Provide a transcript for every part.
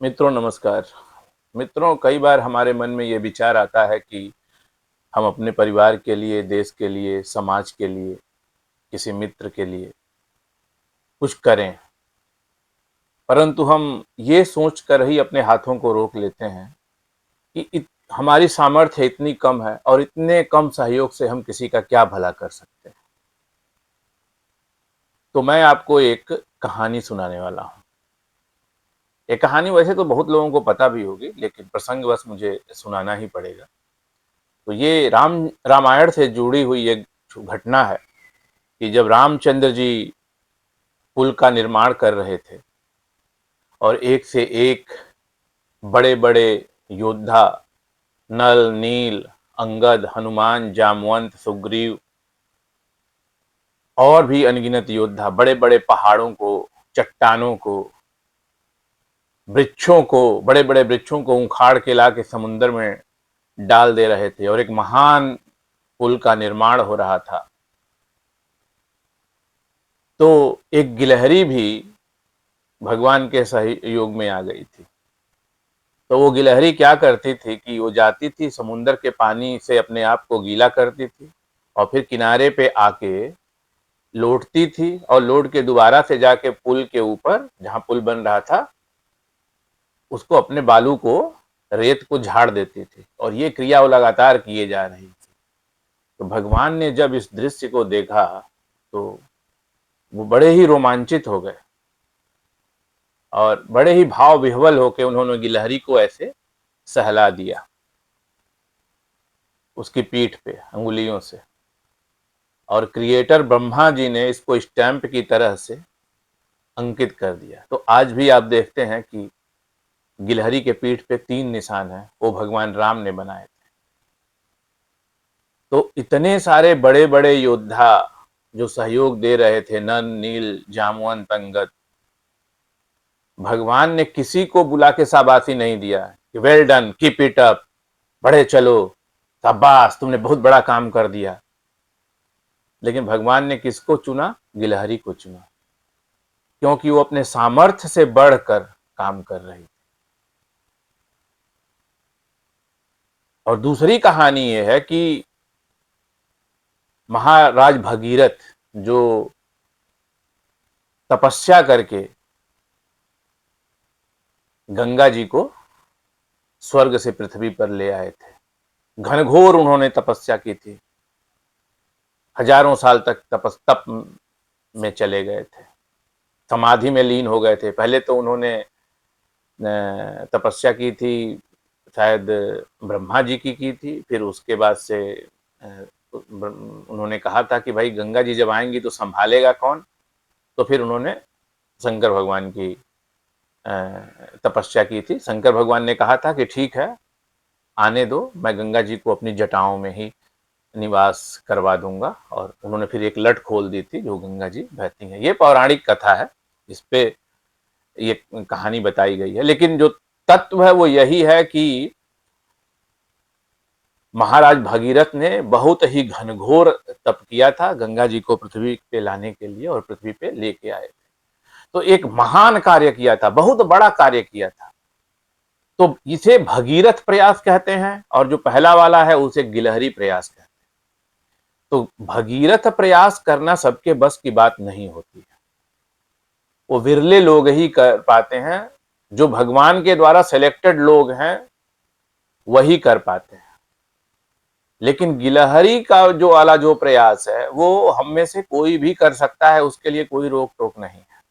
मित्रों नमस्कार। मित्रों, कई बार हमारे मन में ये विचार आता है कि हम अपने परिवार के लिए, देश के लिए, समाज के लिए, किसी मित्र के लिए कुछ करें, परंतु हम ये सोच कर ही अपने हाथों को रोक लेते हैं कि हमारी सामर्थ्य इतनी कम है और इतने कम सहयोग से हम किसी का क्या भला कर सकते हैं। तो मैं आपको एक कहानी सुनाने वाला हूँ। ये कहानी वैसे तो बहुत लोगों को पता भी होगी, लेकिन प्रसंगवश मुझे सुनाना ही पड़ेगा। तो ये रामायण से जुड़ी हुई एक घटना है कि जब रामचंद्र जी पुल का निर्माण कर रहे थे और एक से एक बड़े बड़े योद्धा, नल, नील, अंगद, हनुमान, जामवंत, सुग्रीव और भी अनगिनत योद्धा बड़े बड़े पहाड़ों को, चट्टानों को, वृक्षों को, बड़े बड़े वृक्षों को उखाड़ के ला के समुद्र में डाल दे रहे थे और एक महान पुल का निर्माण हो रहा था। तो एक गिलहरी भी भगवान के सहयोग में आ गई थी। तो वो गिलहरी क्या करती थी कि वो जाती थी समुद्र के पानी से अपने आप को गीला करती थी और फिर किनारे पे आके लौटती थी और लौट के दोबारा से जाके पुल के ऊपर जहां पुल बन रहा था उसको अपने बालू को, रेत को झाड़ देती थी और ये क्रिया वो लगातार किए जा रही थी। तो भगवान ने जब इस दृश्य को देखा तो वो बड़े ही रोमांचित हो गए और बड़े ही भाव विह्वल होकर उन्होंने गिलहरी को ऐसे सहला दिया उसकी पीठ पे अंगुलियों से। और क्रिएटर ब्रह्मा जी ने इसको स्टैंप की तरह से अंकित कर दिया। तो आज भी आप देखते हैं कि गिलहरी के पीठ पे 3 निशान हैं, वो भगवान राम ने बनाए थे। तो इतने सारे बड़े बड़े योद्धा जो सहयोग दे रहे थे, नन, नील, जामवंत, अंगद, भगवान ने किसी को बुला के शाबाशी नहीं दिया कि well done, keep it up, बढ़े चलो, शाबाश, तुमने बहुत बड़ा काम कर दिया। लेकिन भगवान ने किसको चुना? गिलहरी को चुना, क्योंकि वो अपने सामर्थ्य से बढ़कर काम कर रही थी। और दूसरी कहानी ये है कि महाराज भगीरथ जो तपस्या करके गंगा जी को स्वर्ग से पृथ्वी पर ले आए थे। घनघोर उन्होंने तपस्या की थी, हजारों साल तक तप में चले गए थे, समाधि में लीन हो गए थे। पहले तो उन्होंने तपस्या की थी, शायद ब्रह्मा जी की थी। फिर उसके बाद से उन्होंने कहा था कि भाई गंगा जी जब आएंगी तो संभालेगा कौन। तो फिर उन्होंने शंकर भगवान की तपस्या की थी। शंकर भगवान ने कहा था कि ठीक है, आने दो, मैं गंगा जी को अपनी जटाओं में ही निवास करवा दूंगा। और उन्होंने फिर एक लट खोल दी थी जो गंगा जी बहती हैं। ये पौराणिक कथा है, इस पे ये कहानी बताई गई है। लेकिन जो तत्व है वो यही है कि महाराज भगीरथ ने बहुत ही घनघोर तप किया था गंगा जी को पृथ्वी पे लाने के लिए और पृथ्वी पे लेके आए थे। तो एक महान कार्य किया था, बहुत बड़ा कार्य किया था। तो इसे भगीरथ प्रयास कहते हैं और जो पहला वाला है उसे गिलहरी प्रयास कहते हैं। तो भगीरथ प्रयास करना सबके बस की बात नहीं होती है, वो विरले लोग ही कर पाते हैं। जो भगवान के द्वारा सिलेक्टेड लोग हैं वही कर पाते हैं। लेकिन गिलहरी का जो वाला जो प्रयास है वो हम में से कोई भी कर सकता है, उसके लिए कोई रोक टोक नहीं है।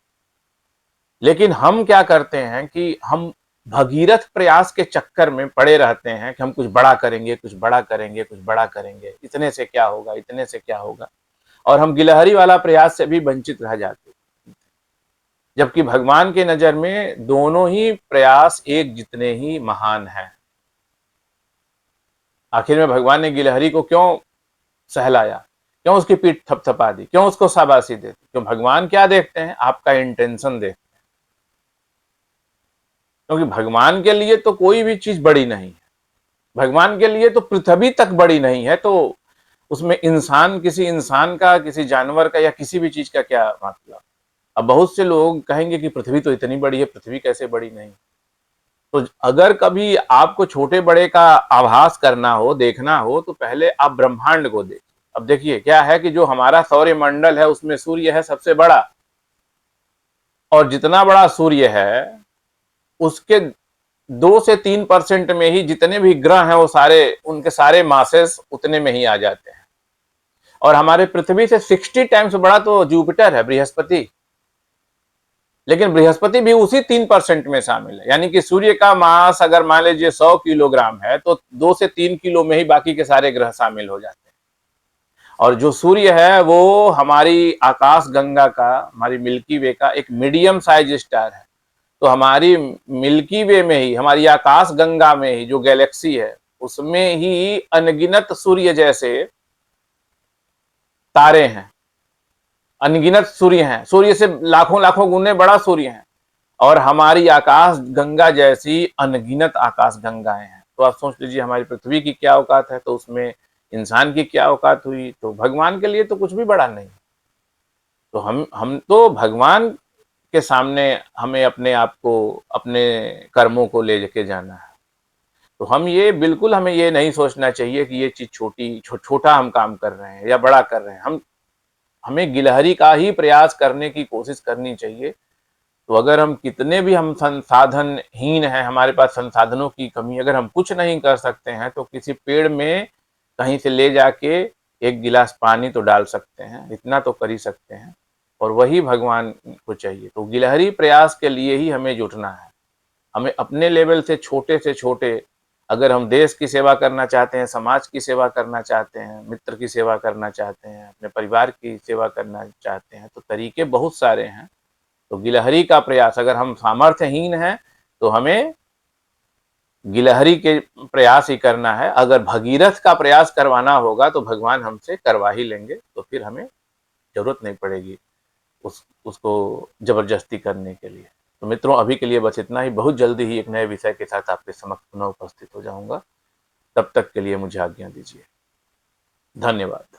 लेकिन हम क्या करते हैं कि हम भगीरथ प्रयास के चक्कर में पड़े रहते हैं कि हम कुछ बड़ा करेंगे, कुछ बड़ा करेंगे, कुछ बड़ा करेंगे, इतने से क्या होगा, इतने से क्या होगा, और हम गिलहरी वाला प्रयास से भी वंचित रह जाते हैं। जबकि भगवान के नजर में दोनों ही प्रयास एक जितने ही महान हैं। आखिर में भगवान ने गिलहरी को क्यों सहलाया, क्यों उसकी पीठ थपथपा दी, क्यों उसको शाबाशी दी? क्यों भगवान क्या देखते हैं? आपका इंटेंशन देखते हैं। क्योंकि भगवान के लिए तो कोई भी चीज बड़ी नहीं है। भगवान के लिए तो पृथ्वी तक बड़ी नहीं है, तो उसमें इंसान, किसी इंसान का, किसी जानवर का या किसी भी चीज का क्या मतलब? अब बहुत से लोग कहेंगे कि पृथ्वी तो इतनी बड़ी है, पृथ्वी कैसे बड़ी नहीं? तो अगर कभी आपको छोटे बड़े का आभास करना हो, देखना हो, तो पहले आप ब्रह्मांड को देखिए। अब देखिए क्या है कि जो हमारा सौर मंडल है उसमें सूर्य है सबसे बड़ा, और जितना बड़ा सूर्य है उसके 2 से 3% में ही जितने भी ग्रह हैं वो सारे, उनके सारे मासेस उतने में ही आ जाते हैं। और हमारे पृथ्वी से 60 टाइम्स बड़ा तो जुपिटर है, बृहस्पति। लेकिन बृहस्पति भी उसी 3% में शामिल है, यानी कि सूर्य का मास अगर मान लीजिए 100 किलोग्राम है तो 2 से 3 किलो में ही बाकी के सारे ग्रह शामिल हो जाते हैं। और जो सूर्य है वो हमारी आकाश गंगा का, हमारी मिल्की वे का एक मीडियम साइज स्टार है। तो हमारी मिल्की वे में ही, हमारी आकाश गंगा में ही जो गैलेक्सी है उसमें ही अनगिनत सूर्य जैसे तारे हैं, अनगिनत सूर्य हैं, सूर्य से लाखों लाखों गुने बड़ा सूर्य है। और हमारी आकाश गंगा जैसी अनगिनत आकाश गंगाएं हैं। तो आप सोच लीजिए हमारी पृथ्वी की क्या औकात है, तो उसमें इंसान की क्या औकात हुई। तो भगवान के लिए तो कुछ भी बड़ा नहीं। तो हम तो भगवान के सामने हमें अपने आप को, अपने कर्मों को ले के जाना है। तो हम ये बिल्कुल, हमें ये नहीं सोचना चाहिए कि ये चीज छोटा हम काम कर रहे हैं या बड़ा कर रहे हैं। हमें गिलहरी का ही प्रयास करने की कोशिश करनी चाहिए। तो अगर हम कितने भी हम संसाधनहीन हैं, हमारे पास संसाधनों की कमी, अगर हम कुछ नहीं कर सकते हैं तो किसी पेड़ में कहीं से ले जाके एक गिलास पानी तो डाल सकते हैं, इतना तो कर ही सकते हैं। और वही भगवान को चाहिए। तो गिलहरी प्रयास के लिए ही हमें जुटना है। हमें अपने लेवल से छोटे, अगर हम देश की सेवा करना चाहते हैं, समाज की सेवा करना चाहते हैं, मित्र की सेवा करना चाहते हैं, अपने परिवार की सेवा करना चाहते हैं, तो तरीके बहुत सारे हैं। तो गिलहरी का प्रयास, अगर हम सामर्थ्यहीन हैं तो हमें गिलहरी के प्रयास ही करना है। अगर भगीरथ का प्रयास करवाना होगा तो भगवान हमसे करवा ही लेंगे। तो फिर हमें जरूरत नहीं पड़ेगी उसको जबरदस्ती करने के लिए। तो मित्रों, अभी के लिए बस इतना ही। बहुत जल्दी ही एक नए विषय के साथ आपके समक्ष पुनः उपस्थित हो जाऊंगा। तब तक के लिए मुझे आज्ञा दीजिए। धन्यवाद।